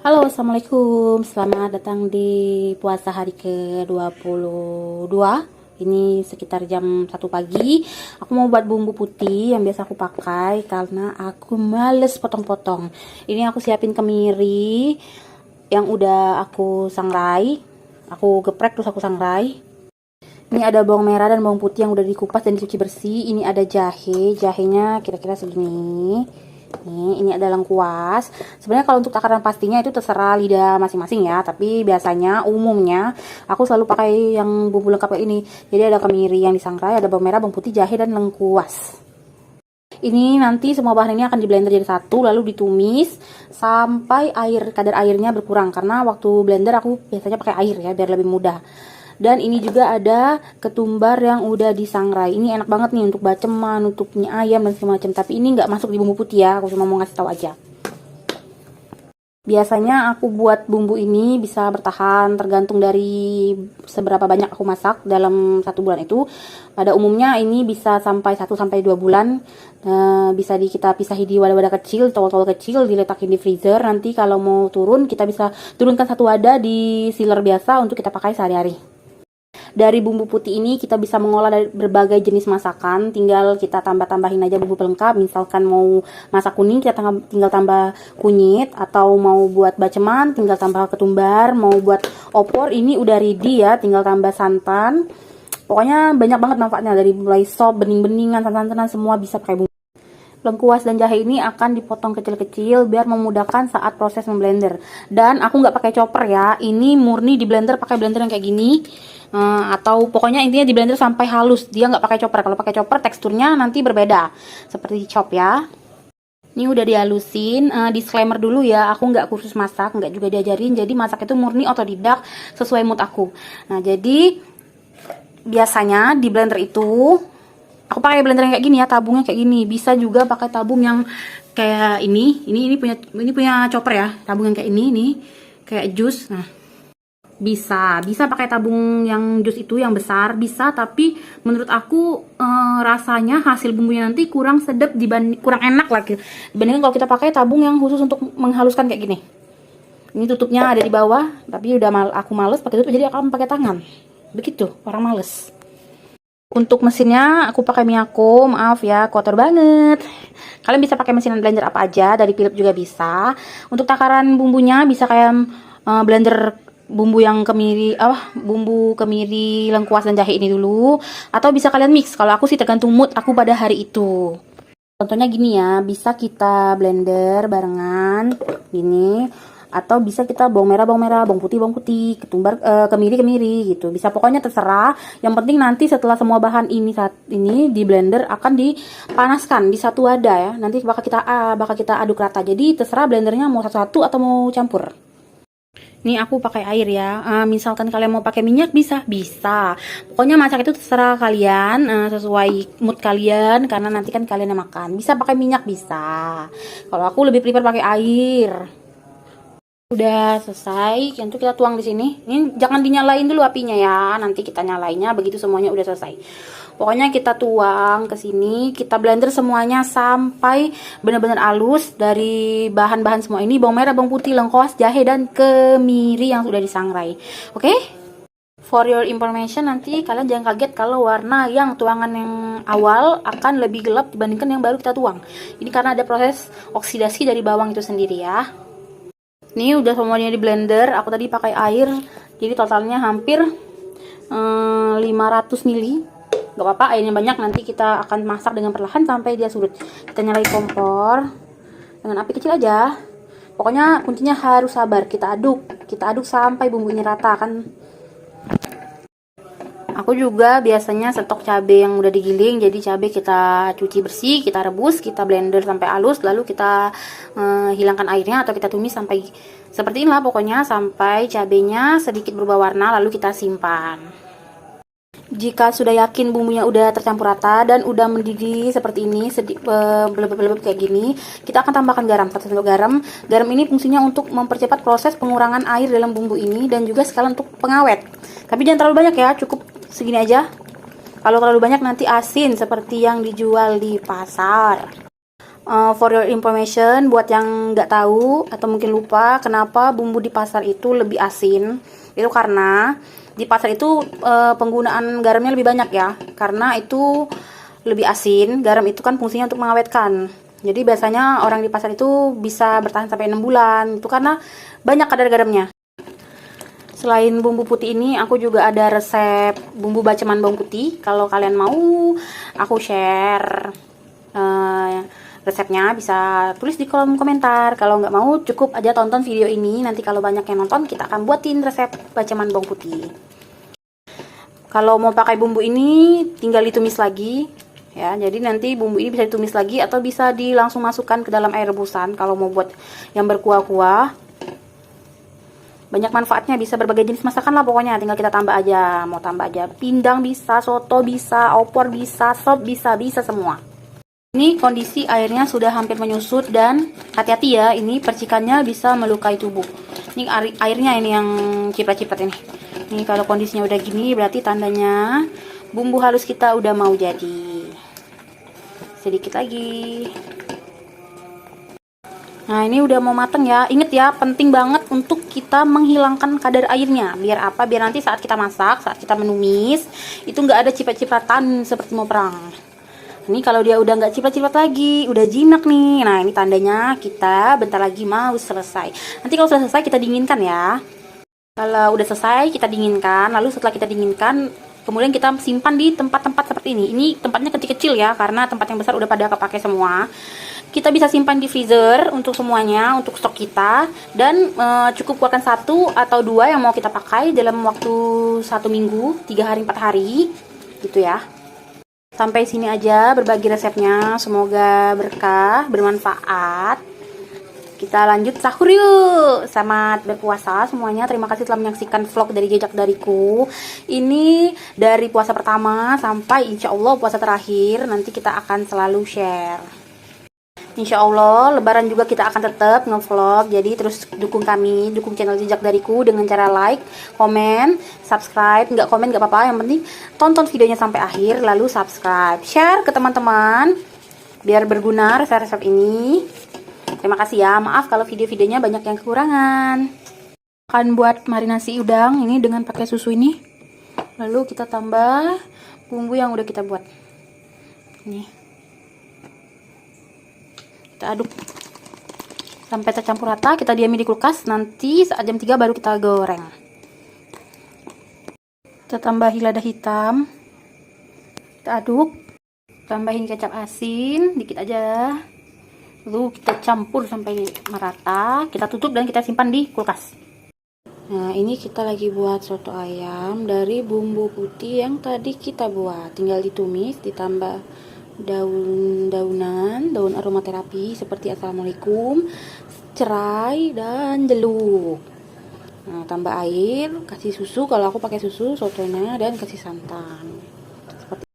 Halo, Assalamualaikum. Selamat datang di puasa hari ke-22. Ini sekitar jam 1 pagi. Aku mau buat bumbu putih yang biasa aku pakai karena aku males potong-potong. Ini aku siapin kemiri yang udah aku sangrai. Aku geprek terus aku sangrai. Ini ada bawang merah dan bawang putih yang udah dikupas dan dicuci bersih. Ini ada jahe. Jahenya kira-kira segini. Nih, ini ada lengkuas. Sebenarnya kalau untuk takaran pastinya itu terserah lidah masing-masing ya. Tapi biasanya umumnya aku selalu pakai yang bumbu lengkap kayak ini. Jadi ada kemiri yang disangrai, ada bawang merah, bawang putih, jahe dan lengkuas. Ini nanti semua bahan ini akan di blender jadi satu, lalu ditumis sampai kadar airnya berkurang. Karena waktu blender aku biasanya pakai air ya biar lebih mudah. Dan ini juga ada ketumbar yang udah disangrai. Ini enak banget nih untuk baceman, untuk mie ayam dan segala macam. Tapi ini nggak masuk di bumbu putih ya. Aku cuma mau ngasih tahu aja. Biasanya aku buat bumbu ini bisa bertahan tergantung dari seberapa banyak aku masak dalam 1 bulan itu. Pada umumnya ini bisa sampai 1 sampai 2 bulan. Bisa kita pisahi di wadah-wadah kecil, towel-towel kecil, diletakin di freezer. Nanti kalau mau turun, kita bisa turunkan 1 wadah di sealer biasa untuk kita pakai sehari-hari. Dari bumbu putih ini kita bisa mengolah dari berbagai jenis masakan, tinggal kita tambah-tambahin aja bumbu pelengkap. Misalkan mau masak kuning, kita tinggal tambah kunyit, atau mau buat baceman tinggal tambah ketumbar, mau buat opor ini udah ready ya, tinggal tambah santan. Pokoknya banyak banget manfaatnya, dari mulai sop, bening-beningan, santan-santan semua bisa pakai bumbu. Lengkuas dan jahe ini akan dipotong kecil-kecil biar memudahkan saat proses memblender. Dan aku nggak pakai chopper ya, ini murni di blender, pakai blender yang kayak gini. Atau pokoknya intinya di blender sampai halus, dia nggak pakai chopper. Kalau pakai chopper teksturnya nanti berbeda seperti chop ya. Ini udah dihalusin. Disclaimer dulu ya, aku nggak kursus masak, nggak juga diajarin, jadi masak itu murni otodidak sesuai mood aku. Nah jadi biasanya di blender itu aku pakai blender yang kayak gini ya, tabungnya kayak gini. Bisa juga pakai tabung yang kayak ini punya chopper ya, tabung yang kayak ini kayak jus. Nah, bisa pakai tabung yang jus itu yang besar, bisa. Tapi menurut aku rasanya hasil bumbunya nanti kurang sedap, kurang enak lagi dibandingkan kalau kita pakai tabung yang khusus untuk menghaluskan kayak gini. Ini tutupnya ada di bawah, tapi aku males pakai tutup, jadi aku pakai tangan. Begitu orang males. Untuk mesinnya aku pakai Miyako, maaf ya kotor banget. Kalian bisa pakai mesin blender apa aja, dari Philips juga bisa. Untuk takaran bumbunya bisa kayak blender bumbu kemiri, lengkuas dan jahe ini dulu, atau bisa kalian mix. Kalau aku sih tergantung mood aku pada hari itu. Contohnya gini ya, bisa kita blender barengan gini, atau bisa kita bawang merah, bawang putih, ketumbar, kemiri gitu. Bisa, pokoknya terserah. Yang penting nanti setelah semua bahan ini saat ini di blender akan dipanaskan di satu wadah ya. Nanti bakal kita aduk rata. Jadi terserah blendernya mau satu-satu atau mau campur. Nih aku pakai air ya. Misalkan kalian mau pakai minyak bisa. Pokoknya masak itu terserah kalian, sesuai mood kalian, karena nanti kan kalian yang makan. Bisa pakai minyak bisa. Kalau aku lebih prefer pakai air. Udah selesai, yang itu kita tuang di sini. Ini jangan dinyalain dulu apinya ya. Nanti kita nyalainnya begitu semuanya udah selesai. Pokoknya kita tuang ke sini, kita blender semuanya sampai benar-benar halus dari bahan-bahan semua ini, bawang merah, bawang putih, lengkuas, jahe dan kemiri yang sudah disangrai. Oke? For your information, nanti kalian jangan kaget kalau warna yang tuangan yang awal akan lebih gelap dibandingkan yang baru kita tuang. Ini karena ada proses oksidasi dari bawang itu sendiri ya. Ini udah semuanya di blender. Aku tadi pakai air, jadi totalnya hampir 500 ml. Gak apa-apa, airnya banyak, nanti kita akan masak dengan perlahan sampai dia surut. Kita nyalain kompor dengan api kecil aja. Pokoknya kuncinya harus sabar. Kita aduk sampai bumbunya rata kan. Aku juga biasanya stok cabai yang udah digiling, jadi cabai kita cuci bersih, kita rebus, kita blender sampai halus, lalu kita hilangkan airnya atau kita tumis sampai seperti inilah, pokoknya sampai cabainya sedikit berubah warna, lalu kita simpan. Jika sudah yakin bumbunya udah tercampur rata dan udah mendidih seperti ini, belebet-belebet kayak gini, kita akan tambahkan garam. 1 sendok garam. Garam ini fungsinya untuk mempercepat proses pengurangan air dalam bumbu ini dan juga sekalian untuk pengawet. Tapi jangan terlalu banyak ya, cukup segini aja. Kalau terlalu banyak nanti asin seperti yang dijual di pasar. For your information, buat yang nggak tahu atau mungkin lupa, kenapa bumbu di pasar itu lebih asin? Itu karena di pasar itu penggunaan garamnya lebih banyak ya, karena itu lebih asin. Garam itu kan fungsinya untuk mengawetkan. Jadi biasanya orang di pasar itu bisa bertahan sampai 6 bulan, itu karena banyak kadar garamnya. Selain bumbu putih ini, aku juga ada resep bumbu baceman bawang putih. Kalau kalian mau, aku share resepnya, bisa tulis di kolom komentar. Kalau nggak mau, cukup aja tonton video ini. Nanti kalau banyak yang nonton, kita akan buatin resep baceman bawang putih. Kalau mau pakai bumbu ini, tinggal ditumis lagi ya. Jadi nanti bumbu ini bisa ditumis lagi atau bisa langsung masukkan ke dalam air rebusan. Kalau mau buat yang berkuah-kuah, banyak manfaatnya, bisa berbagai jenis masakan lah pokoknya. Tinggal kita tambah aja, mau tambah aja pindang bisa, soto bisa, opor bisa, sop bisa, bisa semua. Ini kondisi airnya sudah hampir menyusut dan hati-hati ya, ini percikannya bisa melukai tubuh. Ini airnya ini yang ciprat-ciprat ini. Ini kalau kondisinya udah gini berarti tandanya bumbu halus kita udah mau jadi. Sedikit lagi. Nah, ini udah mau mateng ya. Ingat ya, penting banget untuk kita menghilangkan kadar airnya. Biar apa? Biar nanti saat kita masak, saat kita menumis, itu nggak ada ciprat-cipratan seperti mau perang. Ini kalau dia udah nggak ciprat-ciprat lagi, udah jinak nih. Nah, ini tandanya kita bentar lagi mau selesai. Nanti kalau sudah selesai kita dinginkan ya. Kalau udah selesai kita dinginkan, lalu setelah kita dinginkan, kemudian kita simpan di tempat-tempat seperti ini. Ini tempatnya kecil-kecil ya, karena tempat yang besar udah pada kepake semua. Kita bisa simpan di freezer untuk semuanya, untuk stok kita. Dan cukup keluarkan 1 atau 2 yang mau kita pakai dalam waktu 1 minggu, 3 hari, 4 hari, gitu ya. Sampai sini aja berbagi resepnya, semoga berkah, bermanfaat. Kita lanjut sahur yuk. Selamat berpuasa semuanya. Terima kasih telah menyaksikan vlog dari Jejak Dariku. Ini dari puasa pertama sampai insya Allah puasa terakhir. Nanti kita akan selalu share. Insya Allah lebaran juga kita akan tetap ngevlog. Jadi terus dukung kami, dukung channel Jejak Dariku dengan cara like, komen, subscribe. Nggak komen nggak apa-apa, yang penting tonton videonya sampai akhir, lalu subscribe, share ke teman-teman biar berguna resep-resep ini. Terima kasih ya, maaf kalau video-videonya banyak yang kekurangan. Akan buat marinasi udang ini dengan pakai susu ini. Lalu kita tambah bumbu yang udah kita buat. Nih. Kita aduk sampai tercampur rata, kita diami di kulkas. Nanti saat jam 3 baru kita goreng. Kita tambahi lada hitam. Kita aduk. Tambahin kecap asin dikit aja. Lalu kita campur sampai merata, kita tutup dan kita simpan di kulkas. Nah, ini kita lagi buat soto ayam dari bumbu putih yang tadi kita buat. Tinggal ditumis, ditambah daun aromaterapi seperti assalamualaikum, serai, dan jeruk. Nah, tambah air, kasih susu, kalau aku pakai susu sotonya, dan kasih santan.